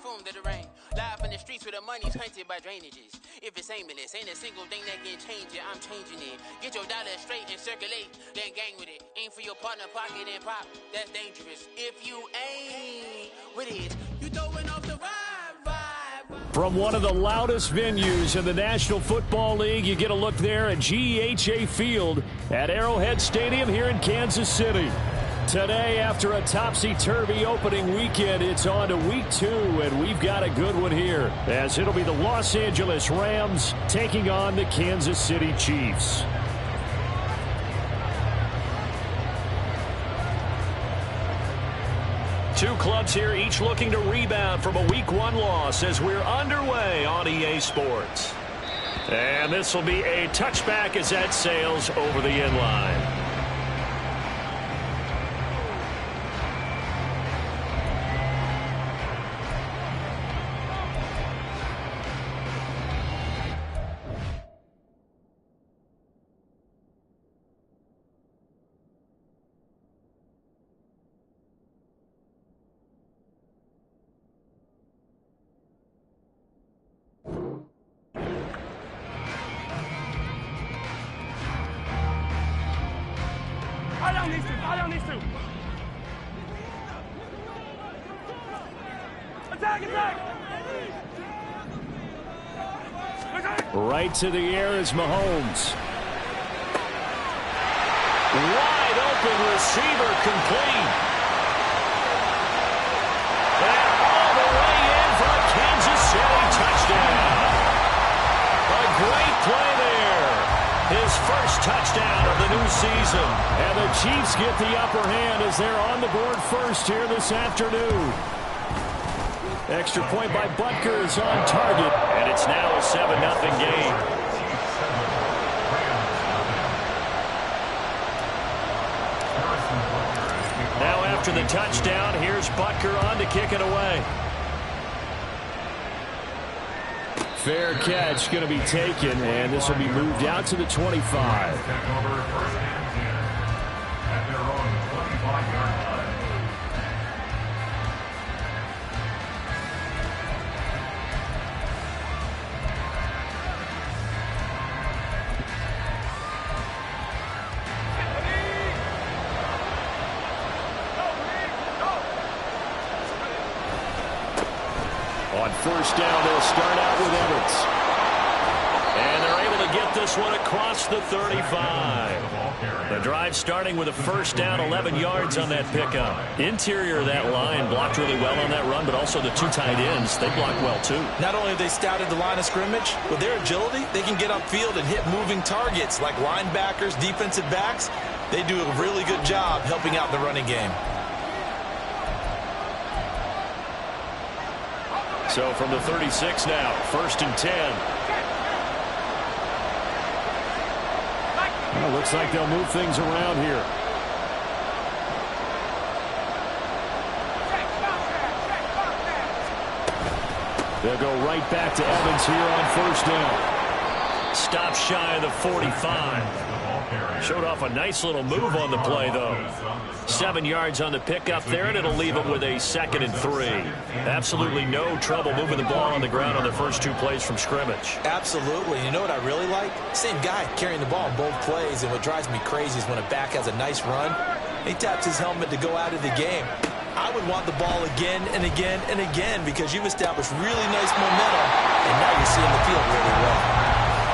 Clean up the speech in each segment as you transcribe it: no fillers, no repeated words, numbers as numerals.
perfume to the rain. Live in the streets where the money's hunted by drainages. If it's aimless, ain't a single thing that can change it. I'm changing it. Get your dollar straight and circulate, then gang with it. Aim for your partner, pocket and pop. That's dangerous. If you ain't with it, you throwing off the vibe. From one of the loudest venues in the National Football League, you get a look there at GEHA Field at Arrowhead Stadium here in Kansas City. Today, after a topsy-turvy opening weekend, it's on to week 2, and we've got a good one here, as it'll be the Los Angeles Rams taking on the Kansas City Chiefs. Two clubs here, each looking to rebound from a Week 1 loss as we're underway on EA Sports. And this will be a touchback as that sails over the inline. Right to the air is Mahomes. Wide open receiver complete. And all the way in for a Kansas City touchdown. A great play there. His first touchdown of the new season. And the Chiefs get the upper hand as they're on the board first here this afternoon. Extra point by Butker is on target, and it's now a 7-0 game. Now after the touchdown, here's Butker on to kick it away. Fair catch going to be taken, and this will be moved out to the 25. On first down, they'll start out with Evans. And they're able to get this one across the 35. The drive starting with a first down, 11 yards on that pickup. Interior of that line blocked really well on that run, but also the two tight ends, they blocked well too. Not only have they scouted the line of scrimmage, with their agility, they can get upfield and hit moving targets like linebackers, defensive backs. They do a really good job helping out the running game. So from the 36 now, 1st and 10. Well, looks like they'll move things around here. They'll go right back to Evans here on first down. Stop shy of the 45. Showed off a nice little move on the play, though. 7 yards on the pickup there, and it'll leave them with a 2nd and 3. Absolutely no trouble moving the ball on the ground on the first 2 plays from scrimmage. Absolutely. You know what I really like? Same guy carrying the ball in both plays, and what drives me crazy is when a back has a nice run, he taps his helmet to go out of the game. I would want the ball again and again and again because you've established really nice momentum, and now you're seeing the field really well.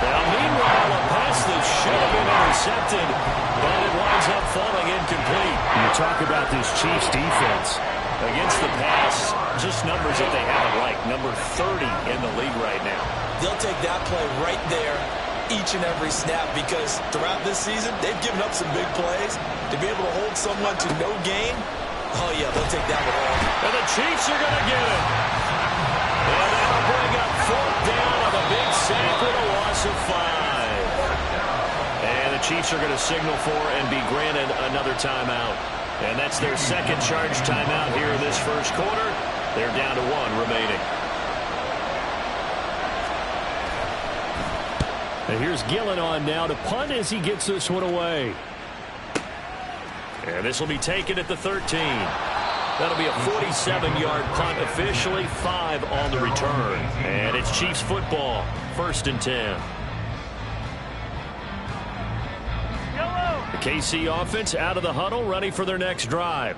Now, meanwhile, a pass that should have been intercepted, but it winds up falling incomplete. You talk about this Chiefs defense. Against the pass, just numbers that they haven't liked. Number 30 in the league right now. They'll take that play right there each and every snap because throughout this season, they've given up some big plays. To be able to hold someone to no gain, oh, yeah, they'll take that one all. And the Chiefs are going to get it. And that'll bring up 4th down on the big sack with a loss of 5. And the Chiefs are going to signal for and be granted another timeout. And that's their second charge timeout here in this first quarter. They're down to 1 remaining. And here's Gillen on now to punt as he gets this one away. And this will be taken at the 13. That'll be a 47-yard punt, officially 5 on the return. And it's Chiefs football, 1st and 10. The KC offense out of the huddle, ready for their next drive.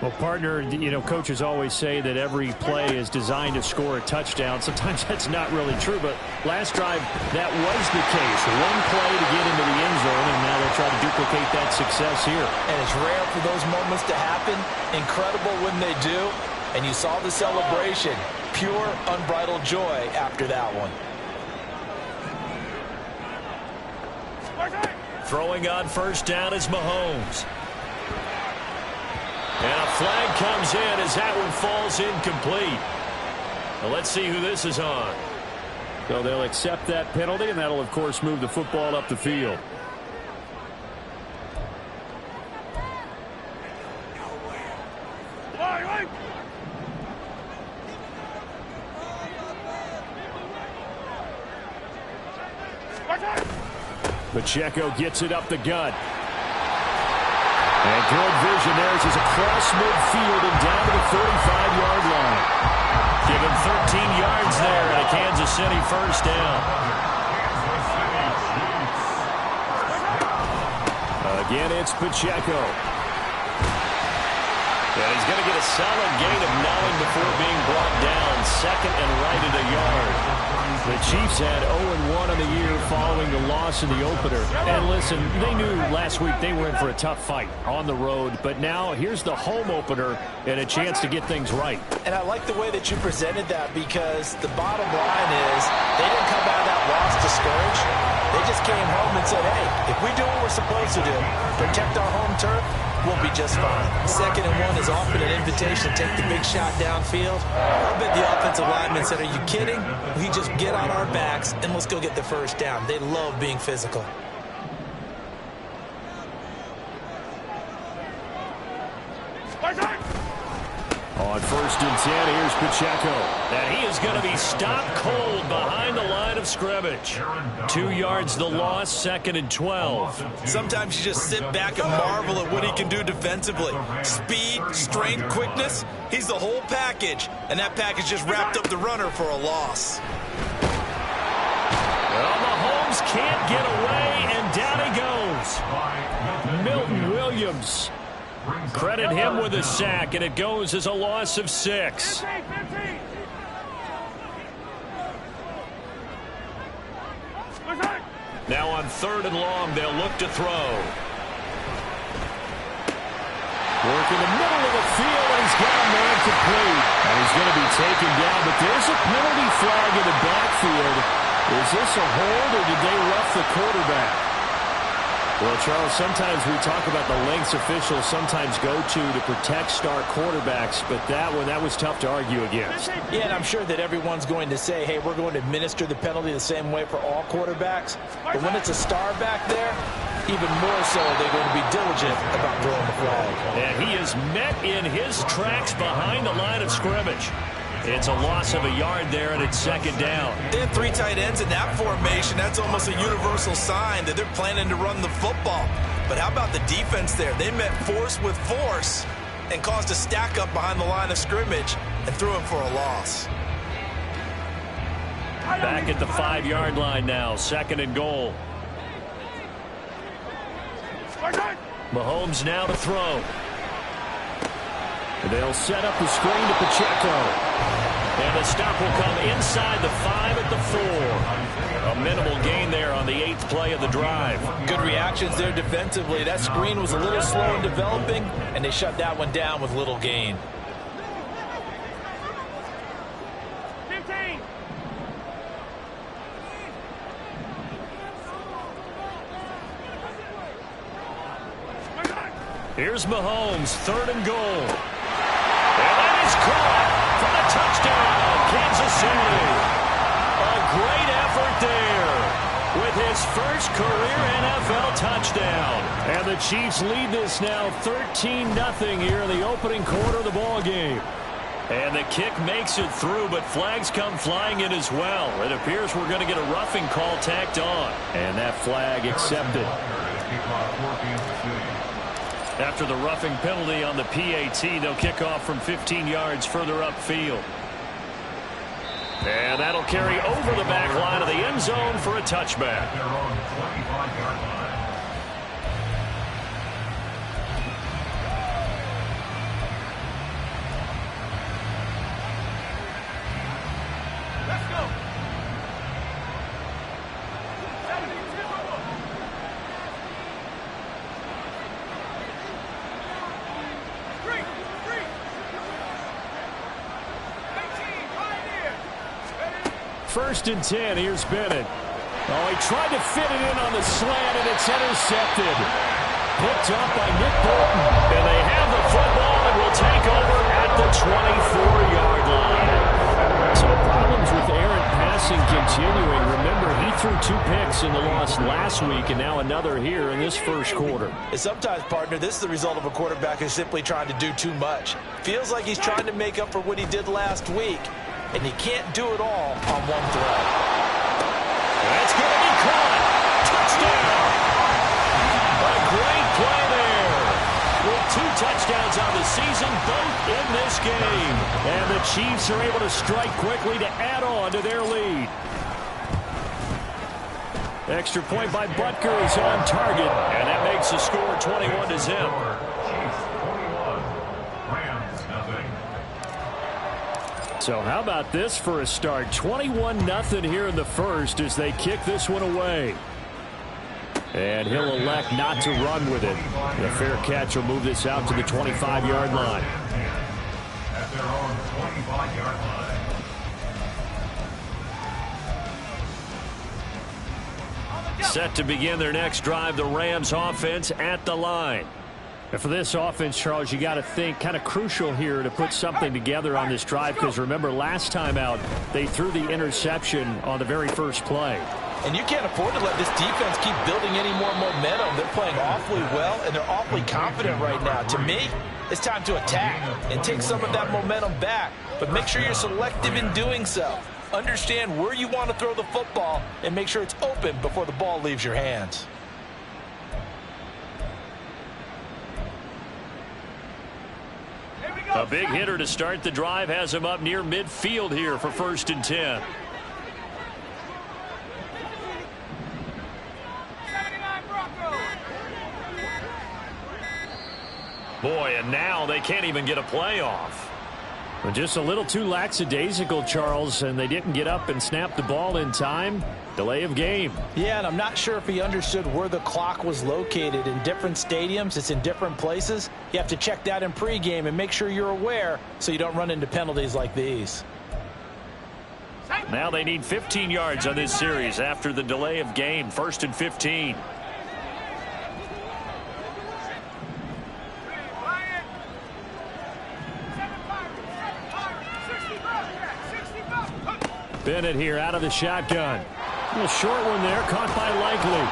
Well, partner, you know, coaches always say that every play is designed to score a touchdown. Sometimes that's not really true, but last drive, that was the case. One play to get into the end zone, and now they'll try to duplicate that success here. And it's rare for those moments to happen. Incredible when they do. And you saw the celebration. Pure, unbridled joy after that one. Throwing on 1st down is Mahomes. And a flag comes in as that one falls incomplete. Now let's see who this is on. So they'll accept that penalty, and that'll, of course, move the football up the field. Pacheco gets it up the gut. And good vision there as he's across midfield and down to the 45-yard line. Give him 13 yards there at a Kansas City 1st down. Again, it's Pacheco. And he's going to get a solid gain of 9 before being brought down. 2nd and right at a yard. The Chiefs had 0-1 on the year following the loss in the opener. And listen, they knew last week they were in for a tough fight on the road. But now here's the home opener and a chance to get things right. And I like the way that you presented that, because the bottom line is they didn't come out of that loss discouraged. They just came home and said, hey, if we do what we're supposed to do, protect our home turf, we'll be just fine. 2nd and 1 is often an invitation to take the big shot downfield. I bet the offensive lineman said, are you kidding? We just get on our backs and let's go get the 1st down. They love being physical. On 1st and 10, here's Pacheco. And he is going to be stopped cold behind the line of scrimmage. 2 yards the loss, 2nd and 12. Sometimes you just sit back and marvel at what he can do defensively. Speed, strength, quickness, he's the whole package. And that package just wrapped up the runner for a loss. Well, Mahomes can't get away, and down he goes. Milton Williams. Credit him with a sack, and it goes as a loss of 6. Now on 3rd and long, they'll look to throw. Work in the middle of the field, and he's got a man complete. And he's going to be taken down, but there's a penalty flag in the backfield. Is this a hold, or did they rough the quarterback? Well, Charles, sometimes we talk about the lengths officials sometimes go to protect star quarterbacks, but that was tough to argue against. Yeah, and I'm sure that everyone's going to say, hey, we're going to administer the penalty the same way for all quarterbacks. But when it's a star back there, even more so, they're going to be diligent about throwing the flag. And he is met in his tracks behind the line of scrimmage. It's a loss of a yard there, and it's 2nd down. They have 3 tight ends in that formation. That's almost a universal sign that they're planning to run the football. But how about the defense there? They met force with force and caused a stack up behind the line of scrimmage and threw him for a loss. Back at the 5-yard line now, 2nd and goal. Mahomes now to throw. They'll set up the screen to Pacheco. And the stop will come inside the 5 at the 4. A minimal gain there on the 8th play of the drive. Good reactions there defensively. That screen was a little slow in developing, and they shut that one down with little gain. 15. Here's Mahomes, 3rd and goal. And that is caught for the touchdown, Kansas City. A great effort there with his first career NFL touchdown. And the Chiefs lead this now 13-0 here in the opening quarter of the ball game. And the kick makes it through, but flags come flying in as well. It appears we're going to get a roughing call tacked on. And that flag accepted. After the roughing penalty on the PAT, they'll kick off from 15 yards further upfield. And that'll carry over the back line of the end zone for a touchback. First and 10, here's Bennett. Oh, he tried to fit it in on the slant, and it's intercepted. Picked up by Nick Bolton. And they have the football and will take over at the 24-yard line. So problems with errant passing continuing. Remember, he threw 2 picks in the loss last week, and now another here in this first quarter. And sometimes, partner, this is the result of a quarterback who's simply trying to do too much. Feels like he's trying to make up for what he did last week. And he can't do it all on one throw. That's going to be caught. Touchdown. A great play there. With 2 touchdowns on the season, both in this game. And the Chiefs are able to strike quickly to add on to their lead. Extra point by Butker is on target. And that makes the score 21-0. So how about this for a start? 21-0 here in the first as they kick this one away. And he'll elect not to run with it. The fair catch will move this out to the 25-yard line. At their own 25-yard line. Set to begin their next drive, the Rams offense at the line. And for this offense, Charles, you got to think kind of crucial here to put something together on this drive because remember last time out they threw the interception on the very first play. And you can't afford to let this defense keep building any more momentum. They're playing awfully well and they're awfully confident right now. To me, it's time to attack and take some of that momentum back. But make sure you're selective in doing so. Understand where you want to throw the football and make sure it's open before the ball leaves your hands. A big hitter to start the drive has him up near midfield here for 1st and 10. Boy, and now they can't even get a playoff. Just a little too lackadaisical, Charles, and they didn't get up and snap the ball in time. Delay of game. Yeah, and I'm not sure if he understood where the clock was located. In different stadiums, it's in different places. You have to check that in pregame and make sure you're aware so you don't run into penalties like these. Now they need 15 yards on this series after the delay of game. 1st and 15. Bennett here out of the shotgun. A little short one there, caught by Likely.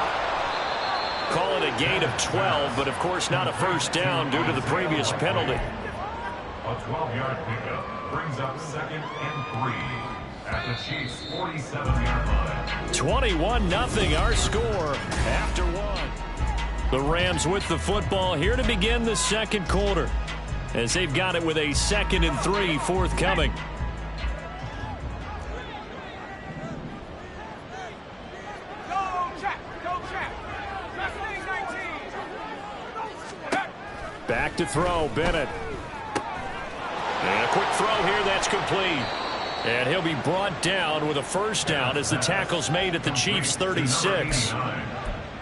Call it a gain of 12, but of course not a first down due to the previous penalty. A 12-yard pickup brings up 2nd and 3 at the Chiefs' 47-yard line. 21-0 our score after 1. The Rams with the football here to begin the second quarter as they've got it with a 2nd and 3 forthcoming. Back to throw, Bennett. And a quick throw here, that's complete. And he'll be brought down with a first down as the tackle's made at the Chiefs' 36.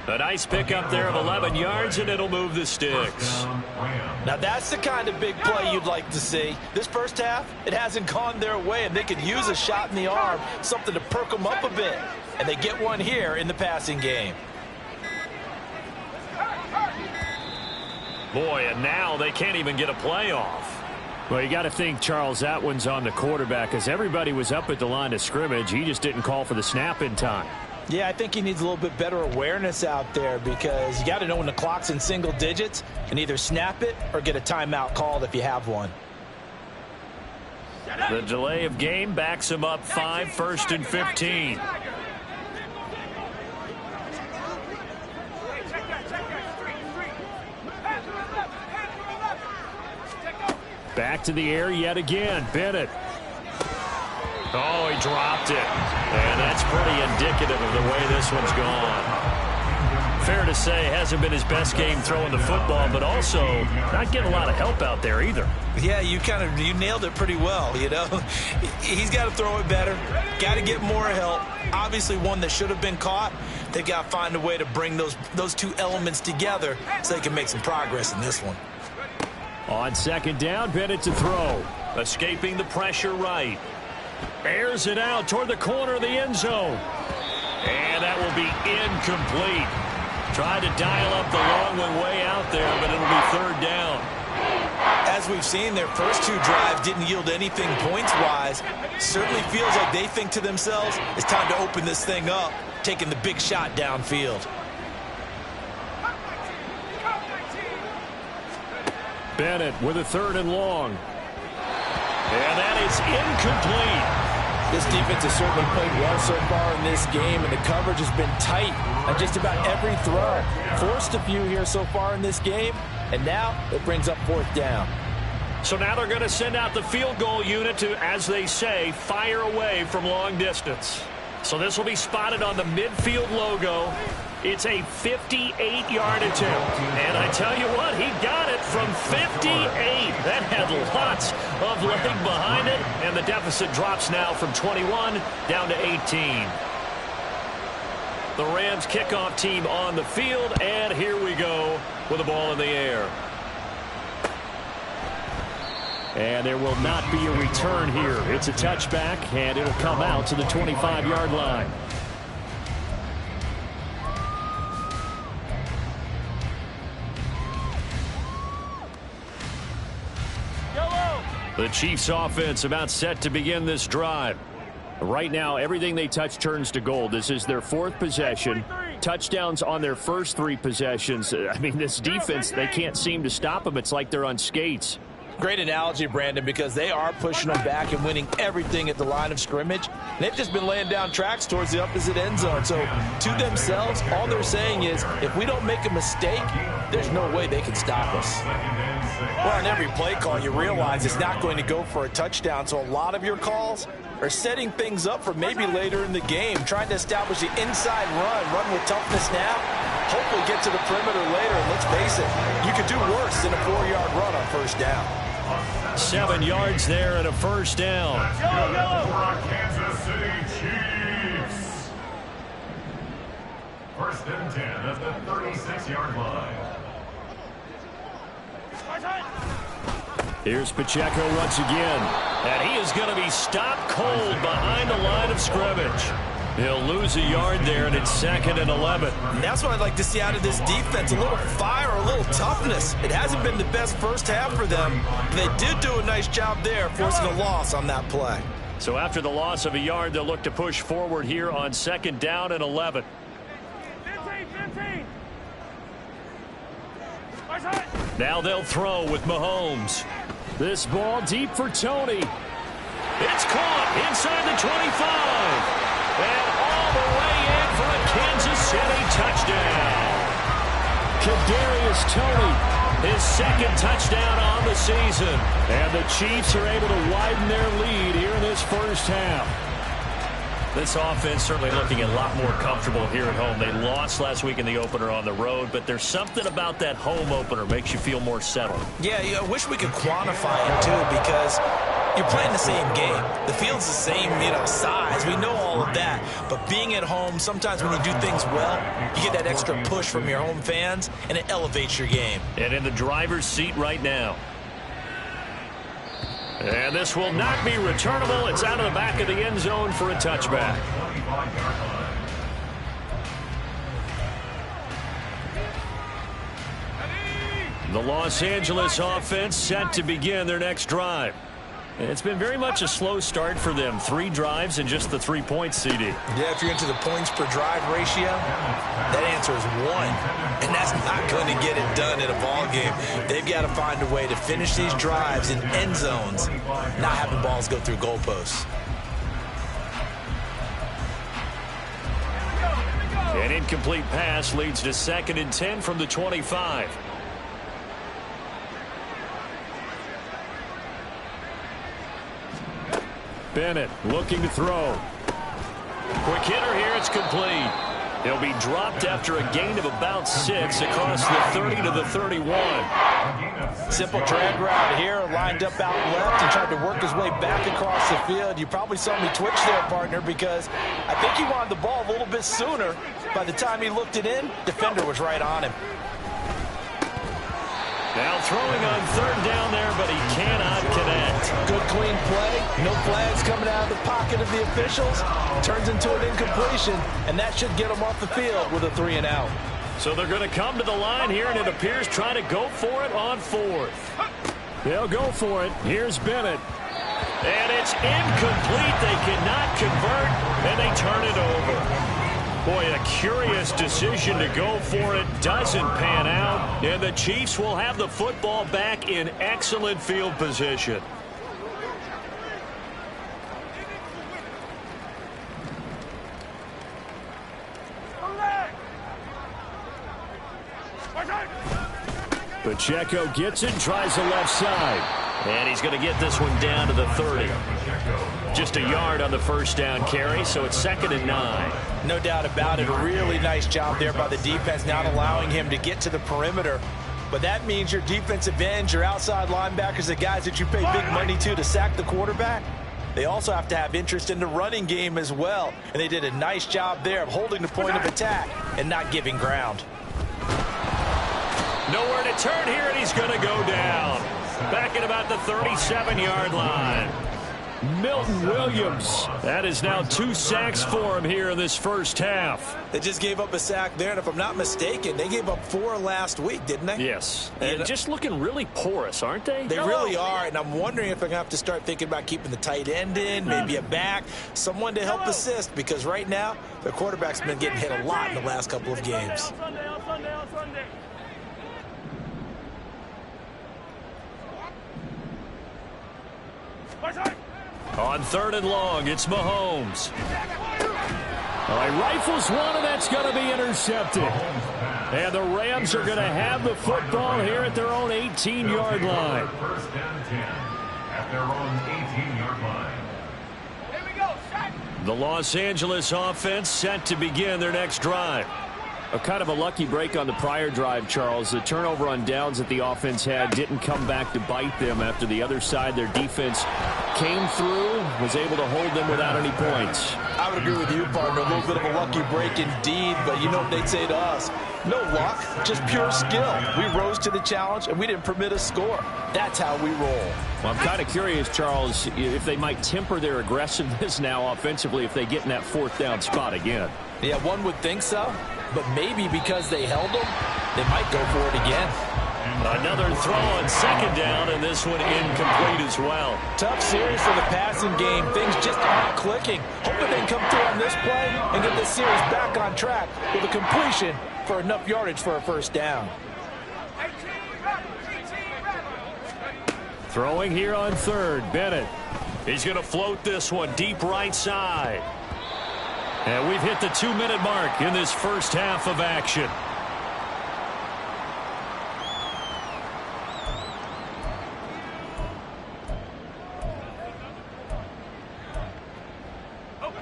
A nice pickup there of 11 yards, and it'll move the sticks. Now that's the kind of big play you'd like to see. This first half, it hasn't gone their way, and they could use a shot in the arm, something to perk them up a bit. And they get one here in the passing game. Boy, and now they can't even get a playoff. Well, you got to think, Charles, that one's on the quarterback because everybody was up at the line of scrimmage. He just didn't call for the snap in time. Yeah, I think he needs a little bit better awareness out there because you got to know when the clock's in single digits and either snap it or get a timeout called if you have one. The delay of game backs him up 5, 1st and 15. Back to the air yet again. Bennett. Oh, he dropped it. And that's pretty indicative of the way this one's gone. Fair to say, hasn't been his best game throwing the football, but also not getting a lot of help out there either. Yeah, you nailed it pretty well, you know. He's got to throw it better, got to get more help. Obviously one that should have been caught. They've got to find a way to bring those two elements together so they can make some progress in this one. On second down, Bennett to throw. Escaping the pressure right. Airs it out toward the corner of the end zone. And that will be incomplete. Tried to dial up the long one way out there, but it'll be third down. As we've seen, their first two drives didn't yield anything points-wise. Certainly feels like they think to themselves, it's time to open this thing up, taking the big shot downfield. Bennett with a third and long. And that is incomplete. This defense has certainly played well so far in this game, and the coverage has been tight on just about every throw. Forced a few here so far in this game, and now it brings up fourth down. So now they're going to send out the field goal unit to, as they say, fire away from long distance. So this will be spotted on the midfield logo. It's a 58-yard attempt. And I tell you what, he got it from 58. That had lots of leg behind it. And the deficit drops now from 21 down to 18. The Rams kickoff team on the field. And here we go with the ball in the air. And there will not be a return here. It's a touchback, and it'll come out to the 25-yard line. The Chiefs offense about set to begin this drive. Right now, everything they touch turns to gold. This is their fourth possession. Touchdowns on their first three possessions. I mean, this defense, they can't seem to stop them. It's like they're on skates. Great analogy, Brandon, because they are pushing them back and winning everything at the line of scrimmage. They've just been laying down tracks towards the opposite end zone. So to themselves, all they're saying is, if we don't make a mistake, there's no way they can stop us. Well, on every play call, you realize it's not going to go for a touchdown. So a lot of your calls are setting things up for maybe later in the game, trying to establish the inside run with toughness now, hopefully get to the perimeter later. And let's face it, you could do worse than a 4-yard run on first down. 7 yards there and a first down. Kansas City Chiefs. First and 10 at the 36-yard line. Here's Pacheco once again. And he is going to be stopped cold behind the line of scrimmage. He'll lose a yard there, and it's second and 11. And that's what I'd like to see out of this defense, a little fire, a little toughness. It hasn't been the best first half for them. They did do a nice job there, forcing a loss on that play. So after the loss of a yard, they'll look to push forward here on second down and 11. 15. Now they'll throw with Mahomes. This ball deep for Tony. It's caught inside the 25. And all the way in for a Kansas City touchdown. Kadarius Toney, his second touchdown on the season. And the Chiefs are able to widen their lead here in this first half. This offense certainly looking a lot more comfortable here at home. They lost last week in the opener on the road, but there's something about that home opener makes you feel more settled. Yeah, I wish we could quantify it, too, because you're playing the same game. The field's the same, size. We know all of that. But being at home, sometimes when you do things well, you get that extra push from your home fans, and it elevates your game. And in the driver's seat right now. And this will not be returnable. It's out of the back of the end zone for a touchback. The Los Angeles offense set to begin their next drive. It's been very much a slow start for them. 3 drives and just the 3 points, CD. Yeah, if you're into the points per drive ratio, that answer is 1. And that's not going to get it done in a ball game. They've got to find a way to finish these drives in end zones, not having balls go through goalposts. An incomplete pass leads to second and 10 from the 25. Bennett looking to throw. Quick hitter here. It's complete. He'll be dropped after a gain of about 6 across the 30 to the 31. Simple drag route here, lined up out left and tried to work his way back across the field. You probably saw me twitch there, partner, because I think he wanted the ball a little bit sooner. By the time he looked it in, defender was right on him. Now throwing on third down there, but he cannot connect. Good clean play. No flags coming out of the pocket of the officials. Turns into an incompletion, and that should get him off the field with a 3 and out. So they're going to come to the line here, and it appears trying to go for it on 4th. They'll go for it. Here's Bennett. And it's incomplete. They cannot convert, and they turn it over. Boy, a curious decision to go for it. Doesn't pan out. And the Chiefs will have the football back in excellent field position. Pacheco gets it, tries the left side. And he's going to get this one down to the 30. Just a yard on the first down carry, so it's 2nd and 9. No doubt about it. A really nice job there by the defense, not allowing him to get to the perimeter. But that means your defensive ends, your outside linebackers, the guys that you pay big money to sack the quarterback, they also have to have interest in the running game as well. And they did a nice job there of holding the point of attack and not giving ground. Nowhere to turn here, and he's going to go down. Back at about the 37-yard line. Milton Williams. That is now 2 sacks for him here in this first half. They just gave up a sack there, and if I'm not mistaken, they gave up 4 last week, didn't they? Yes. And just looking really porous, aren't they? They really are, and I'm wondering if they're going to have to start thinking about keeping the tight end in, maybe a back, someone to help assist, because right now, their quarterback's been getting hit a lot in the last couple of games. On 3rd and long, it's Mahomes. All right, rifles one, and that's going to be intercepted. And the Rams are going to have the football here at their own 18-yard line. First and 10 at their own 18-yard line. Here we go, The Los Angeles offense set to begin their next drive. A kind of a lucky break on the prior drive, Charles. The turnover on downs that the offense had didn't come back to bite them after the other side. Their defense came through, was able to hold them without any points. I would agree with you, partner. A little bit of a lucky break indeed, but you know what they'd say to us? No luck, just pure skill. We rose to the challenge, and we didn't permit a score. That's how we roll. Well, I'm kind of curious, Charles, if they might temper their aggressiveness now offensively if they get in that 4th down spot again. Yeah, one would think so, but maybe because they held them, they might go for it again. Another throw on 2nd down, and this one incomplete as well. Tough series for the passing game. Things just aren't clicking. Hoping they can come through on this play and get this series back on track with a completion for enough yardage for a first down. Throwing here on 3rd, Bennett. He's going to float this one deep right side. And we've hit the 2-minute mark in this first half of action.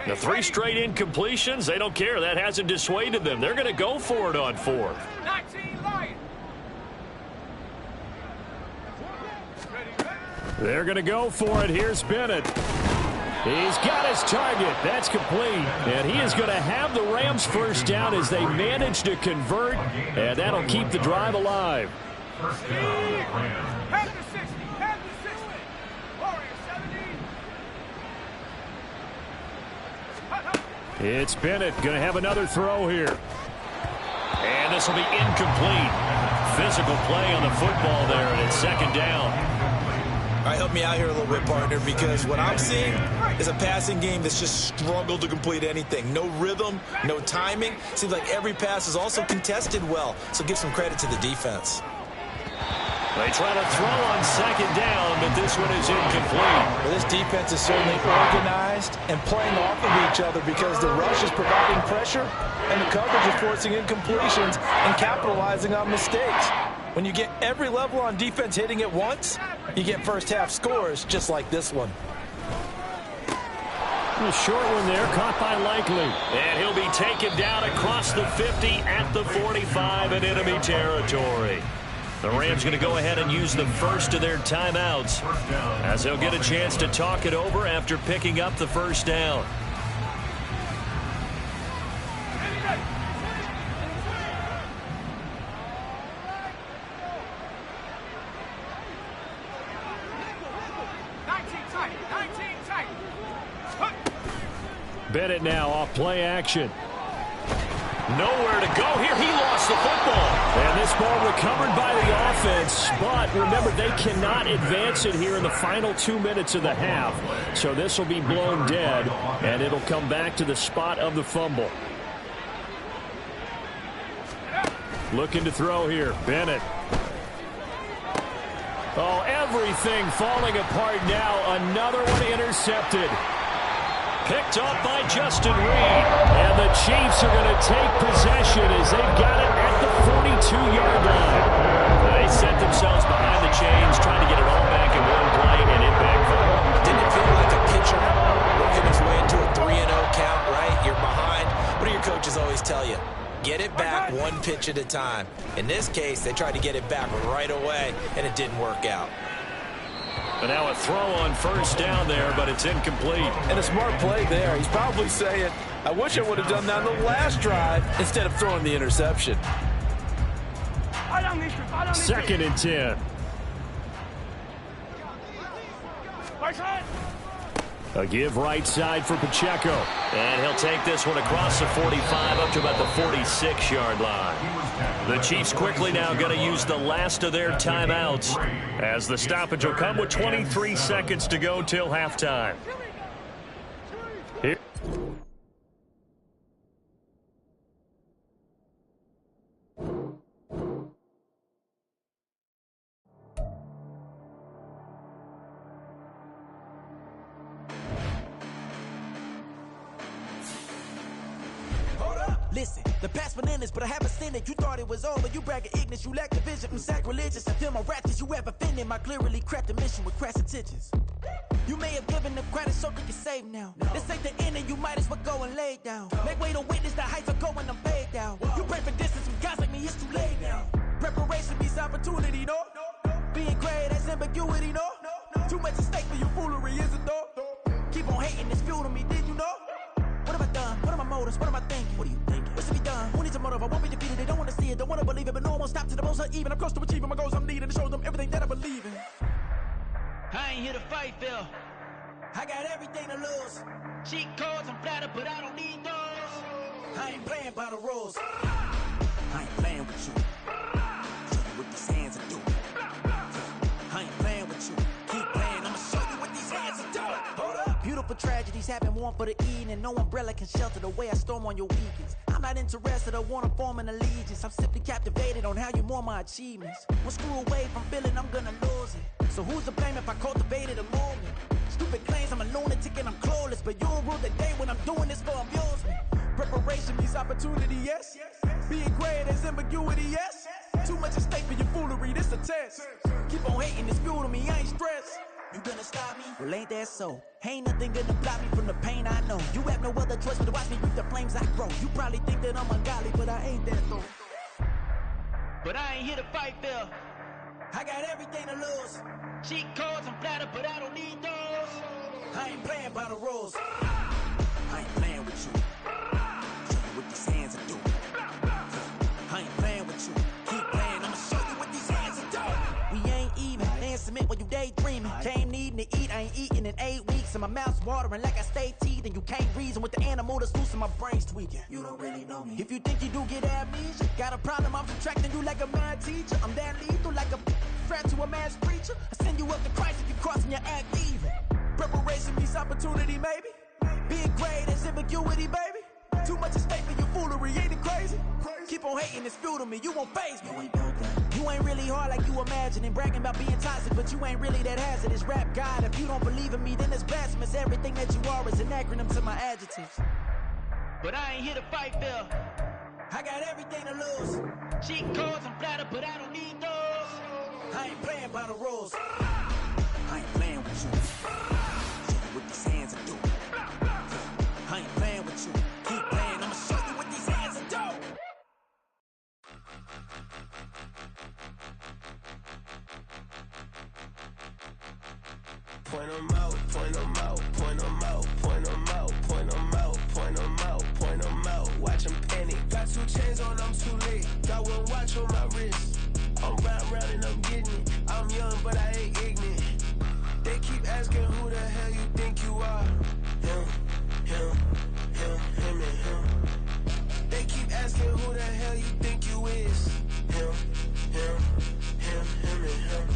The 3 straight incompletions, they don't care. That hasn't dissuaded them. They're going to go for it on 4th. They're going to go for it. Here's Bennett. He's got his target. That's complete. And he is going to have the Rams first down as they manage to convert. And that'll keep the drive alive. First down, Rams. It's Bennett going to have another throw here. And this will be incomplete. Physical play on the football there, and it's 2nd down. All right, help me out here a little bit, partner, because what I'm seeing is a passing game that's just struggled to complete anything. No rhythm, no timing. Seems like every pass is also contested well, so give some credit to the defense. They try to throw on 2nd down, but this one is incomplete. Well, this defense is certainly organized and playing off of each other because the rush is providing pressure and the coverage is forcing incompletions and capitalizing on mistakes. When you get every level on defense hitting at once, you get first half scores just like this one. A short one there, caught by Likely. And he'll be taken down across the 50 at the 45 in enemy territory. The Rams going to go ahead and use the first of their timeouts as they'll get a chance to talk it over after picking up the first down. Bennett now off play action. Nowhere to go here. He lost the football. And this ball recovered by the offense. But remember, they cannot advance it here in the final 2 minutes of the half. So this will be blown dead, and it'll come back to the spot of the fumble. Looking to throw here. Bennett. Oh, everything falling apart now. Another one intercepted. Picked off by Justin Reed. And the Chiefs are going to take possession as they've got it at the 42-yard line. They set themselves behind the chains, trying to get it all back in one play, and it backfired. Didn't it feel like a pitcher working his way into a 3-0 count, right? You're behind. What do your coaches always tell you? Get it back one pitch at a time. In this case, they tried to get it back right away, and it didn't work out. But now a throw on first down there, but it's incomplete. And a smart play there. He's probably saying, I wish I would have done that on the last drive instead of throwing the interception. 2nd and 10. A give right side for Pacheco. And he'll take this one across the 45 up to about the 46-yard line. The Chiefs quickly now going to use the last of their timeouts as the stoppage will come with 23 seconds to go till halftime. Here. Listen, the past bananas, but I haven't seen it. You thought it was over. You bragging ignorance. You lack the vision from sacrilegious. I feel my raptors. You have offended my clearly crafted mission with crass intentions. You may have given them credit so they can save now. This ain't the end and you might as well go and lay down. Make way to witness the heights are going, I'm paid down. You pray for distance from guys like me, it's too late now. Preparation means opportunity, no? Being great has ambiguity, no? Too much at stake for your foolery, is it though? Keep on hating, it's fuel to me, did you know? What have I done? What are my motives? What am I thinking? What are you thinking? What's to be done? Who needs a motive? I won't be defeated. They don't want to see it, don't want to believe it, but no one will stop to the most uneven. I'm close to achieving my goals. I'm needing to show them everything that I believe in. I ain't here to fight, Phil. I got everything to lose. Cheat codes, I'm flattered, but I don't need those. I ain't playing by the rules. I ain't playing with you. Show you what these hands are doing. I ain't playing with you. Keep playing, I'ma show you what these hands are doing. Hold up. Beautiful tragedies happen, one for the evening. No umbrella can shelter the way I storm on your weekends. I'm not interested, I wanna form an allegiance. I'm simply captivated on how you mourn my achievements. One screw away from feeling I'm gonna lose it. So who's to blame if I cultivated a movement? Stupid claims I'm a lunatic and I'm clueless, but you'll rule the day when I'm doing this for amusement. Preparation means opportunity, yes. Being great is ambiguity, yes. Too much at stake for your foolery, this a test. Keep on hating, it's fuel to me, I ain't stressed. You gonna stop me? Well, ain't that so? Ain't nothing gonna block me from the pain I know. You have no other choice but to watch me reap the flames I grow. You probably think that I'm ungodly, but I ain't that though. But I ain't here to fight, Phil. I got everything to lose. Cheat codes, I'm flattered, but I don't need those. I ain't playing by the rules. I ain't playing with you. Show you what these hands are doing. I ain't playing with you. Keep playing, I'ma show you what these hands are doing. We ain't even. They ain't submit when you daydreaming. Came needing to eat, I ain't eating in 8 weeks. And my mouth's watering like I stay teeth. And you can't reason with the animal that's loose and my brain's tweaking. You don't really know me. If you think you do get amnesia, got a problem, I'm subtracting you like a mad teacher. I'm that lethal like a threat to a mass preacher. I send you up to Christ if you crossing your act evil. Preparation means opportunity, maybe. Being great is ambiguity, baby. Too much at stake for your foolery, ain't it crazy? Keep on hating, it's fuel to me, you won't faze me. You ain't really hard like you imagining. Bragging about being toxic, but you ain't really that hazardous. Rap God, if you don't believe in me, then it's blasphemous. Everything that you are is an acronym to my adjectives. But I ain't here to fight, Phil. I got everything to lose. Cheat codes, I'm flattered, but I don't need those. I ain't playing by the rules. I ain't playing with you. Show you what these hands are doing. point them out, point them out, point them out, point them out, point them out, point them out, point them out. Watch them panic. Got 2 chains on, I'm too late. Got 1 watch on my wrist. I'm round and I'm getting it. I'm young, but I ain't ignorant. They keep asking who the hell you think you are. Him, and him. They keep asking who the hell you think you is. Him, and him.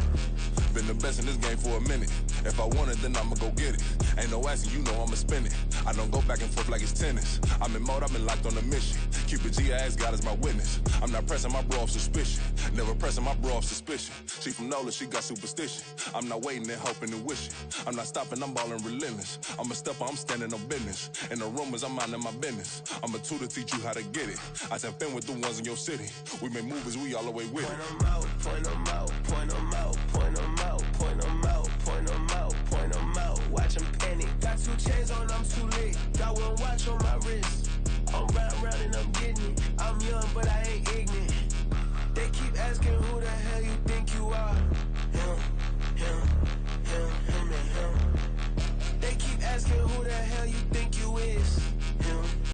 Been the best in this game for a minute. If I want it, then I'ma go get it. Ain't no asking, you know I'ma spend it. I don't go back and forth like it's tennis. I'm in mode, I've been locked on a mission. Cupid G, I ask God as my witness. I'm not pressing my bro off suspicion. Never pressing my bro off suspicion. She from NOLA, she got superstition. I'm not waiting and hoping and wishing. I'm not stopping, I'm balling relentless. I'm a stepper, I'm standing on business. In the rumors, I'm minding my business. I'm a tutor, teach you how to get it. I tap in with the ones in your city. We make movies, we all the way with it. Point them out, point them out, point them out, point them out, point them out, point them out, point them out. Watch them panic. Got 2 chains